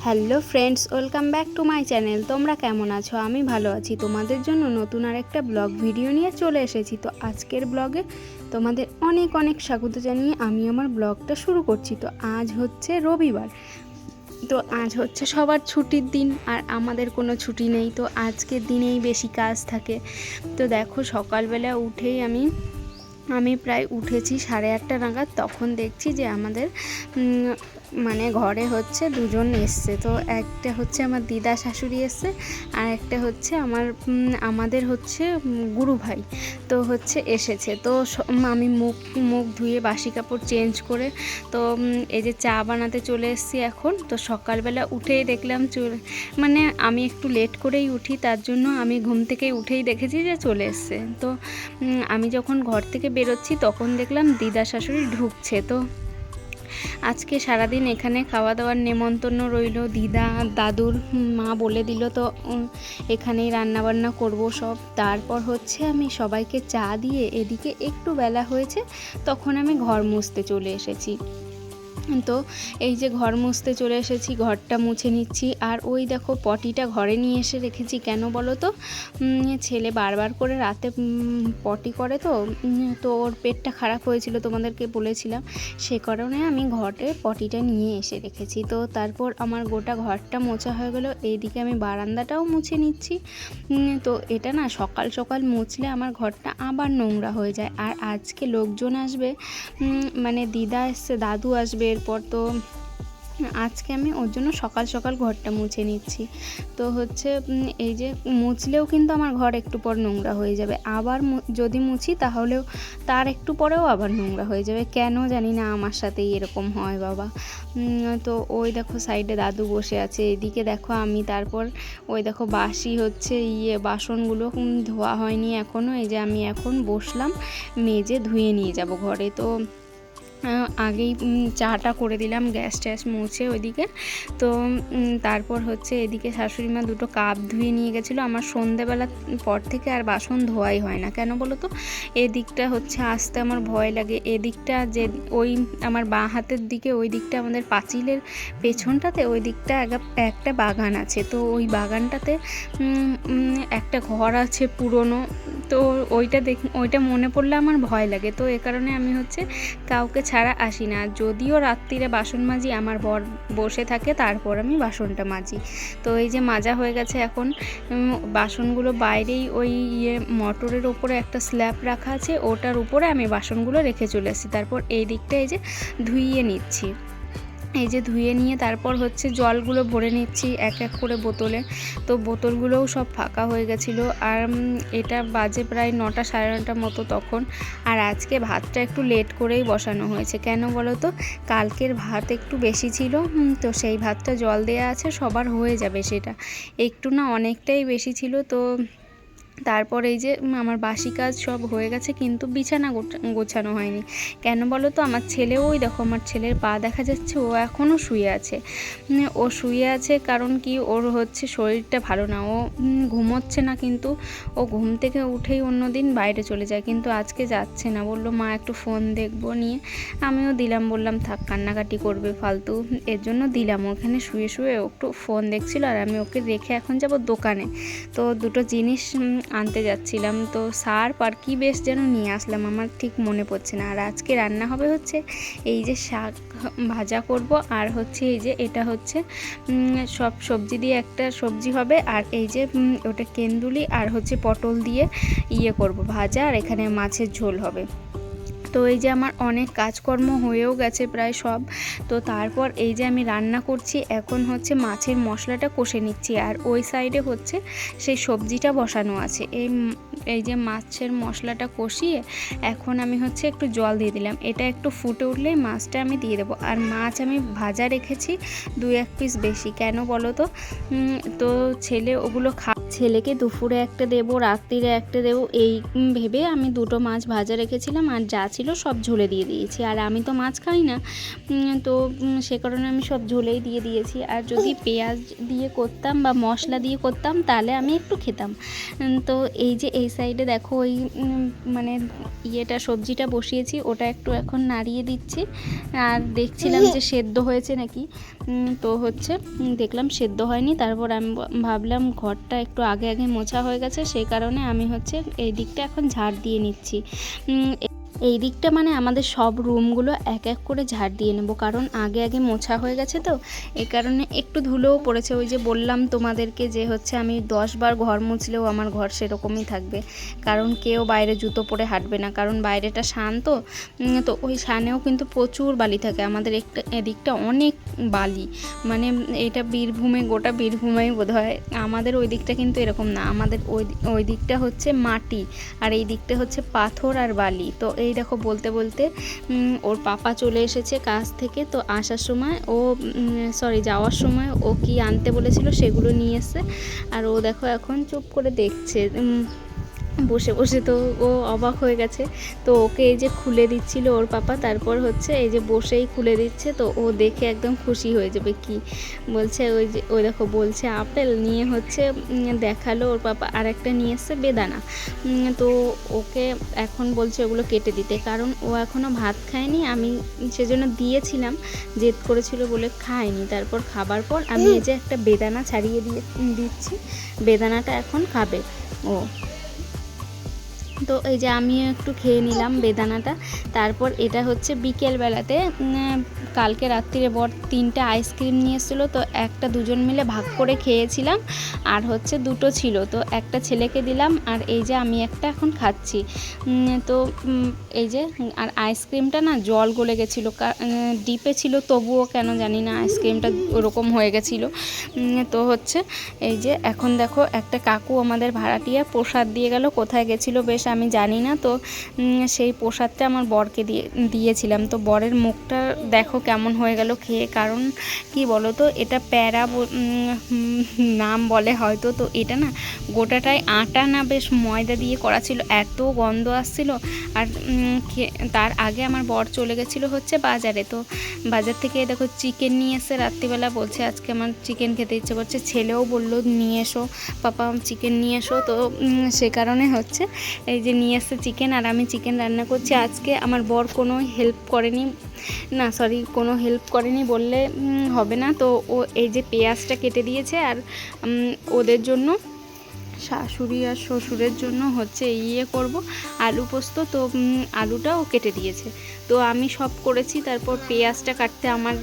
Hello friends, welcome back to my channel. তোমরা কেমন আছো? আমি ভালো আছি। তোমাদের জন্য নতুন আরেকটা ব্লগ ভিডিও নিয়ে চলে এসেছি। তো আজকের ব্লগে তোমাদের অনেক অনেক স্বাগত জানিয়ে আমি আমার ব্লগটা শুরু করছি। তো আজ হচ্ছে রবিবার, তো আজ হচ্ছে সবার ছুটির দিন, আর আমাদের কোনো ছুটি নেই। তো আজকের দিনেই বেশি কাজ থাকে। তো দেখো, সকালবেলা উঠেই আমি প্রায় উঠেছি 8:30 নাগাদ। তখন দেখছি যে আমাদের মানে ঘরে হচ্ছে দুজন এসছে। তো একটা হচ্ছে আমার দিদা শাশুড়ি এসছে, আর একটা হচ্ছে আমাদের হচ্ছে গুরু ভাই তো হচ্ছে এসেছে। তো আমি মুখ ধুয়ে বাসি কাপড় চেঞ্জ করে তো এই যে চা বানাতে চলে এসেছি এখন। তো সকালবেলা উঠেই দেখলাম মানে আমি একটু লেট করেই উঠি, তার জন্য আমি ঘুম থেকেই উঠেই দেখেছি যে চলে এসছে। তো আমি যখন ঘর থেকে বেরোচ্ছি তখন দেখলাম দিদা শাশুড়ি ঢুকছে। তো আজকে সারাদিন এখানে খাওয়া দাওয়ার নেমন্তন্ন রইল। দিদা দাদুর মা বলে দিল, তো এখানেই রান্নাবান্না করব সব। তারপর হচ্ছে আমি সবাইকে চা দিয়ে এদিকে একটু বেলা হয়েছে, তখন আমি ঘর মুছতে চলে এসেছি। তো এই যে ঘর মুছতে চলে এসেছি, ঘরটা মুছে নিচ্ছি। আর ওই দেখো পটিটা ঘরে নিয়ে এসে রেখেছি। কেন বলো তো, ছেলে বারবার করে রাতে পটি করে, তো ওর পেটটা খারাপ হয়েছিল, তোমাদেরকে বলেছিলাম। সে কারণে আমি ঘরে পটিটা নিয়ে এসে রেখেছি। তো তারপর আমার গোটা ঘরটা মোছা হয়ে গেল। এইদিকে আমি বারান্দাটাও মুছে নিচ্ছি। তো এটা না সকাল সকাল মুছলে আমার ঘরটা আবার নোংরা হয়ে যায়। আর আজকে লোকজন আসবে, মানে দিদা এসছে, দাদু আসবে এরপর। তো আজকে আমি ওর জন্য সকাল সকাল ঘরটা মুছে নিচ্ছি। তো হচ্ছে এই যে মুছলেও কিন্তু আমার ঘর একটু পর নোংরা হয়ে যাবে। আবার যদি মুছি তাহলেও তার একটু পরেও আবার নোংরা হয়ে যাবে। কেন জানি না, আমার সাথেই এরকম হয় বাবা। তো ওই দেখো সাইডে দাদু বসে আছে, এদিকে দেখো আমি। তারপর ওই দেখো বাসি হচ্ছে বাসনগুলো ধোয়া হয়নি এখনও। এই যে আমি এখন বসলাম, মেজে ধুয়ে নিয়ে যাব ঘরে। তো আগেই চাটা করে দিলাম, গ্যাস ট্যাস মুছে ওইদিকে। তো তারপর হচ্ছে এদিকে শাশুড়ি মা দুটো কাপ ধুয়ে নিয়ে গেছিলো। আমার সন্ধেবেলার পর থেকে আর বাসন ধোয়াই হয় না। কেন বলো তো, এদিকটা হচ্ছে আসতে আমার ভয় লাগে। এদিকটা যে ওই আমার বাঁ হাতের দিকে, ওই দিকটা আমাদের পাঁচিলের পেছনটাতে ওই দিকটা একটা বাগান আছে। তো ওই বাগানটাতে একটা ঘর আছে পুরনো। তো ওইটা মনে পড়লে আমার ভয় লাগে। তো এ কারণে আমি হচ্ছে কাউকে ছাড়া আসি না। যদিও রাত্রিরে বাসন মাজি, আমার বর বসে থাকে, তারপর আমি বাসনটা মাজি। তো এই যে মাজা হয়ে গেছে এখন। বাসনগুলো বাইরেই ওই মোটরের ওপরে একটা স্ল্যাব রাখা আছে, ওটার উপরে আমি বাসনগুলো রেখে চলে আসি। তারপর এই দিকটা এই যে ধুইয়ে নিচ্ছি। এই যে ধুয়ে নিয়ে তারপর হচ্ছে জলগুলো ভরে নিচ্ছি এক এক করে বোতলে। তো বোতলগুলোও সব ফাঁকা হয়ে গেছিলো। আর এটা বাজে প্রায় 9টা সাড়ে 9টার মতো তখন। আর আজকে ভাতটা একটু লেট করেই বসানো হয়েছে। কেন বলো তো, কালকের ভাত একটু বেশি ছিল, তো সেই ভাতটা জল দেয়া আছে, সবার হয়ে যাবে সেটা। একটু না অনেকটাই বেশি ছিল। তো তারপর এই যে আমার বাসি কাজ সব হয়ে গেছে, কিন্তু বিছানা গোছানো হয়নি। কেন বলো তো, আমার ছেলেও, ওই দেখো আমার ছেলের পা দেখা যাচ্ছে, ও এখনও শুয়ে আছে। ও শুয়ে আছে কারণ কি, ওর হচ্ছে শরীরটা ভালো না, ও ঘুমোচ্ছে না। কিন্তু ও ঘুম থেকে উঠেই অন্যদিন বাইরে চলে যায়, কিন্তু আজকে যাচ্ছে না। বললো মা একটু ফোন দেখবো নিয়ে। আমিও দিলাম, বললাম থাক, কান্নাকাটি করবে ফালতু, এর জন্য দিলাম। ওখানে শুয়ে শুয়ে ও একটু ফোন দেখছিল, আর আমি ওকে রেখে এখন যাব দোকানে। তো দুটো জিনিস আনতে যাচ্ছিলাম। তো সার্ফ আর কি বেশ যেন নিয়ে আসলাম, আমার ঠিক মনে পড়ছে না। আর আজকে রান্না হবে হচ্ছে এই যে শাক ভাজা করব, আর হচ্ছে এই যে এটা হচ্ছে সব সবজি দিয়ে একটা সবজি হবে, আর এই যে ওটা কেন্দুলি আর হচ্ছে পটল দিয়ে করব ভাজা, আর এখানে মাছের ঝোল হবে। তো এই যে আমার অনেক কাজকর্ম হয়েও গেছে প্রায় সব। তো তারপর এই যে আমি রান্না করছি, এখন হচ্ছে মাছের মশলাটা কষে নিচ্ছি, আর ওই সাইডে হচ্ছে সেই সবজিটা বসানো আছে। এই যে মাছের মশলাটা কষিয়ে এখন আমি হচ্ছে একটু জল দিয়ে দিলাম। এটা একটু ফুটে উঠলেই মাছটা আমি দিয়ে দেবো। আর মাছ আমি ভাজা রেখেছি 2-1 পিস বেশি। কেন বলো তো, তো ছেলে ওগুলো ছেলেকে দুপুরে একটা দেবো, রাত্রিরে একটা দেবো, এই ভেবে আমি দুটো মাছ ভাজা রেখেছিলাম, আর যা ছিল সব ঝোলে দিয়ে দিয়েছি। আর আমি তো মাছ খাই না, তো সে কারণে আমি সব ঝোলেই দিয়ে দিয়েছি। আর যদি পেঁয়াজ দিয়ে করতাম বা মশলা দিয়ে করতাম তাহলে আমি একটু খেতাম। তো এই যে এই সাইডে দেখো ওই মানে সবজিটা বসিয়েছি, ওটা একটু এখন নাড়িয়ে দিচ্ছি, আর দেখছিলাম যে সেদ্ধ হয়েছে নাকি। তো হচ্ছে দেখলাম সেদ্ধ হয়নি। তারপর আমি ভাবলাম ঘরটা একটু আগে আগে মোছা হয়ে গেছে, সেই কারণে আমি হচ্ছে এই দিকটা এখন ঝাড় দিয়ে নিচ্ছি। এই দিকটা মানে আমাদের সব রুমগুলো এক এক করে ঝাড় দিয়ে নেব, কারণ আগে আগে মোছা হয়ে গেছে তো এই কারণে একটু ধুলোও পড়েছে। ওই যে বললাম তোমাদেরকে যে হচ্ছে আমি 10 বার ঘর মুছলেও আমার ঘর সেরকমই থাকবে, কারণ কেউ বাইরে জুতো পরে হাঁটবে না, কারণ বাইরেটা শান্ত তো ওই শানেও কিন্তু প্রচুর বালি থাকে। আমাদের এদিকটা অনেক বালি, মানে এটা বীরভূমে, গোটা বীরভূমেই বোধ হয়। আমাদের ওই দিকটা কিন্তু এরকম না, আমাদের ওই দিকটা হচ্ছে মাটি আর এই দিকটা হচ্ছে পাথর আর বালি। তো এই দেখো বলতে বলতে ওর পাপা চলে এসেছে কাজ থেকে। তো আসার সময় যাওয়ার সময় ও কি আনতে বলেছিল সেগুলো নিয়ে এসে, আর ও দেখো এখন চুপ করে দেখছে বসে বসে। তো ও অবাক হয়ে গেছে, তো ওকে এই যে খুলে দিচ্ছিল ওর পাপা, তারপর হচ্ছে এই যে বসেই খুলে দিচ্ছে। তো ও দেখে একদম খুশি হয়ে যাবে। কি বলছে, ওই দেখো বলছে আপেল নিয়ে হচ্ছে দেখালো ওর পাপা, আর একটা নিয়ে এসছে বেদানা। তো ওকে এখন বলছে ওগুলো কেটে দিতে, কারণ ও এখনও ভাত খায়নি। আমি সেজন্য দিয়েছিলাম, জেদ করেছিল বলে খায়নি। তারপর খাবার পর আমি এই যে একটা বেদানা ছাড়িয়ে দিচ্ছি, বেদানাটা এখন খাবে ও। তো এই যে আমিও একটু খেয়ে নিলাম বেদানাটা। তারপর এটা হচ্ছে বিকেলবেলাতে, কালকে রাত্রিরে বর 3টে আইসক্রিম নিয়ে এসেছিলো, তো একটা দুজন মিলে ভাগ করে খেয়েছিলাম, আর হচ্ছে 2টো ছিল, তো একটা ছেলেকে দিলাম, আর এই যে আমি একটা এখন খাচ্ছি। তো এই যে, আর আইসক্রিমটা না জল গলে গেছিলো, ডিপে ছিল, তবুও কেন জানি না আইসক্রিমটা ওরকম হয়ে গেছিলো। তো হচ্ছে এই যে এখন দেখো একটা কাকু আমাদের ভাড়াটিয়া প্রসাদ দিয়ে গেল, কোথায় গেছিলো বেশ আমি জানি না। তো সেই প্রসাদটা আমার বরকে দিয়েছিলাম। তো বরের মুখটা দেখো কেমন হয়ে গেল খেয়ে, কারণ কি বলো তো, এটা প্যারা নাম বলে হয়তো। তো এটা না গোটাটাই আটা না বেশ ময়দা দিয়ে করা ছিল, এত গন্ধ আসছিল। আর তার আগে আমার বর চলে গেছিলো হচ্ছে বাজারে। তো বাজার থেকে দেখো চিকেন নিয়ে এসে রাত্রিবেলা বলছে আজকে আমার চিকেন খেতে ইচ্ছে করছে। ছেলেও বললো নিয়ে এসো পাপা, চিকেন নিয়ে এসো। তো সে কারণে হচ্ছে এই যে নিয়ে এসে চিকেন, আর আমি চিকেন রান্না করছি আজকে। আমার বর কোনো হেল্প করেনি বললে হবে না। তো ও এই যে পেঁয়াজটা কেটে দিয়েছে, আর ওদের জন্য, শাশুড়ি আর শ্বশুরের জন্য হচ্ছে করব আলু পোস্ত। তো আলুটাও কেটে দিয়েছে, তো আমি সব করেছি। তারপর পেঁয়াজটা কাটতে আমার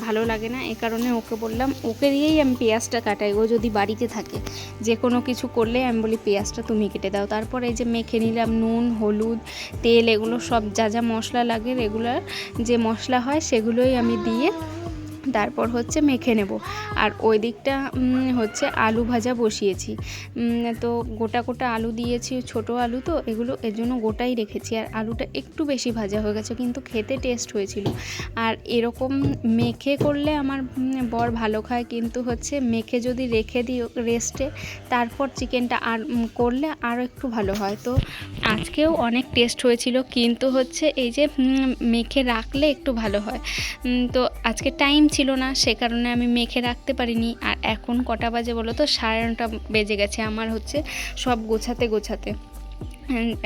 ভালো লাগে না, এ কারণে ওকে বললাম, ওকে দিয়েই আমি পেঁয়াজটা কাটাই। ও যদি বাড়িতে থাকে যে কোনো কিছু করলে আমি বলি পেঁয়াজটা তুমি কেটে দাও। তারপর এই যে মেখে নিলাম নুন, হলুদ, তেল, এগুলো সব যা যা মশলা লাগে, রেগুলার যে মশলা হয় সেগুলোই আমি দিয়ে তারপর হচ্ছে মেখে নেব। আর ওই দিকটা হচ্ছে আলু ভাজা বসিয়েছি। তো গোটা আলু দিয়েছি, ছোট আলু তো এগুলো, এর জন্য গোটাই রেখেছি। আর আলুটা একটু বেশি ভাজা হয়ে গেছে, কিন্তু খেতে টেস্ট হয়েছিল। আর এরকম মেখে করলে আমার বর ভালো খায়, কিন্তু হচ্ছে মেখে যদি রেখে দিই রেস্টে, তারপর চিকেনটা আর করলে আরও একটু ভালো হয়। তো আজকেও অনেক টেস্ট হয়েছিল, কিন্তু হচ্ছে এই যে মেখে রাখলে একটু ভালো হয়। তো আজকে টাইম ছিল না, সে কারণে আমি মেখে রাখতে পারিনি। আর এখন কটা বাজে বলো তো, 9:30 বেজে গেছে আমার হচ্ছে সব গোছাতে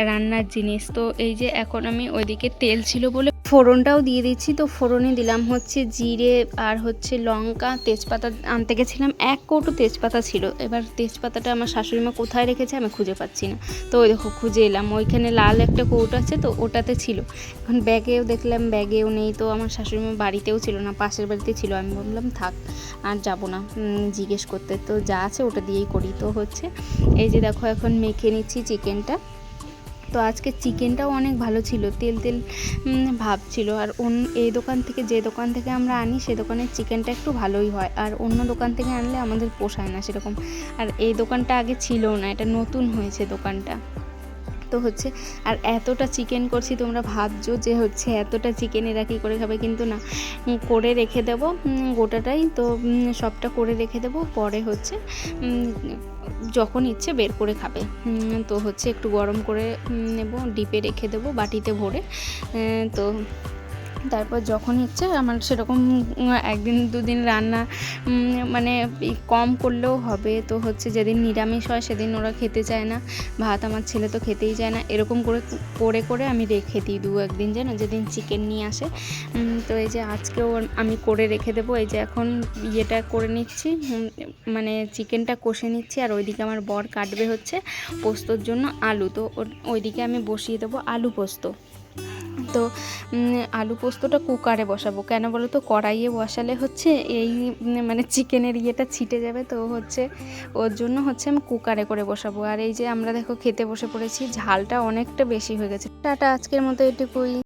রান্নার জিনিস। তো এই যে এখন আমি ওইদিকে তেল ছিল বলে ফোড়নটাও দিয়ে দিচ্ছি। তো ফোড়নে দিলাম হচ্ছে জিরে আর হচ্ছে লঙ্কা, তেজপাতা আনতে গেছিলাম, 1 কৌটো তেজপাতা ছিল। এবার তেজপাতাটা আমার শাশুড়িমা কোথায় রেখেছে আমি খুঁজে পাচ্ছি না। তো ওই দেখো খুঁজে এলাম, ওইখানে লাল একটা কৌটো আছে, তো ওটাতে ছিল। এখন ব্যাগেও দেখলাম, ব্যাগেও নেই। তো আমার শাশুড়িমা বাড়িতেও ছিল না, পাশের বাড়িতে ছিল। আমি বললাম থাক, আর যাবো না জিজ্ঞেস করতে, তো যা আছে ওটা দিয়েই করি। তো হচ্ছে এই যে দেখো এখন মেখে নিচ্ছি চিকেনটা। তো আজকে চিকেনটাও অনেক ভালো ছিল, তেল ভাব ছিল। আর এই দোকান থেকে, যে দোকান থেকে আমরা আনি, সে দোকানের চিকেনটা একটু ভালোই হয়, আর অন্য দোকান থেকে আনলে আমাদের পোষায় না সেরকম। আর এই দোকানটা আগে ছিলও না, এটা নতুন হয়েছে দোকানটা। তো হচ্ছে আর এতটা চিকেন করছি, তোমরা ভাবছো যে হচ্ছে এতটা চিকেন এরা কী করে খাবে, কিন্তু না, করে রেখে দেবো গোটাটাই। তো সবটা করে রেখে দেবো, পরে হচ্ছে যখন ইচ্ছে বের করে খাবে। তো হচ্ছে একটু গরম করে নেব, ডিপে রেখে দেবো বাটিতে ভরে। তো তারপর যখন ইচ্ছে আমার সেরকম একদিন দুদিন রান্না মানে কম করলেও হবে। তো হচ্ছে যেদিন নিরামিষ হয় সেদিন ওরা খেতে চায় না, ভাত আমার ছেলে তো খেতেই চায় না, এরকম করে করে করে আমি রেখে দিই দু একদিন, যেন যেদিন চিকেন নিয়ে আসে। তো এই যে আজকেও আমি করে রেখে দেবো। এই যে এখন ইয়েটা করে নিচ্ছি, মানে চিকেনটা কষে নিচ্ছি, আর ওইদিকে আমার বর কাটবে হচ্ছে পোস্তর জন্য আলু। তো ওইদিকে আমি বসিয়ে দেবো আলু পোস্ত। তো আলু পোস্তটা কুকারে বসাবো, কেন বলো তো, কড়াইয়ে বসালে হচ্ছে এই মানে চিকেনের ইয়েটা ছিটে যাবে, তো হচ্ছে ওর জন্য হচ্ছে আমি কুকারে করে বসাবো। আর এই যে আমরা দেখো খেতে বসে পড়েছি, ঝালটা অনেকটা বেশি হয়ে গেছে। টাটা, আজকের মতো এটুকুই।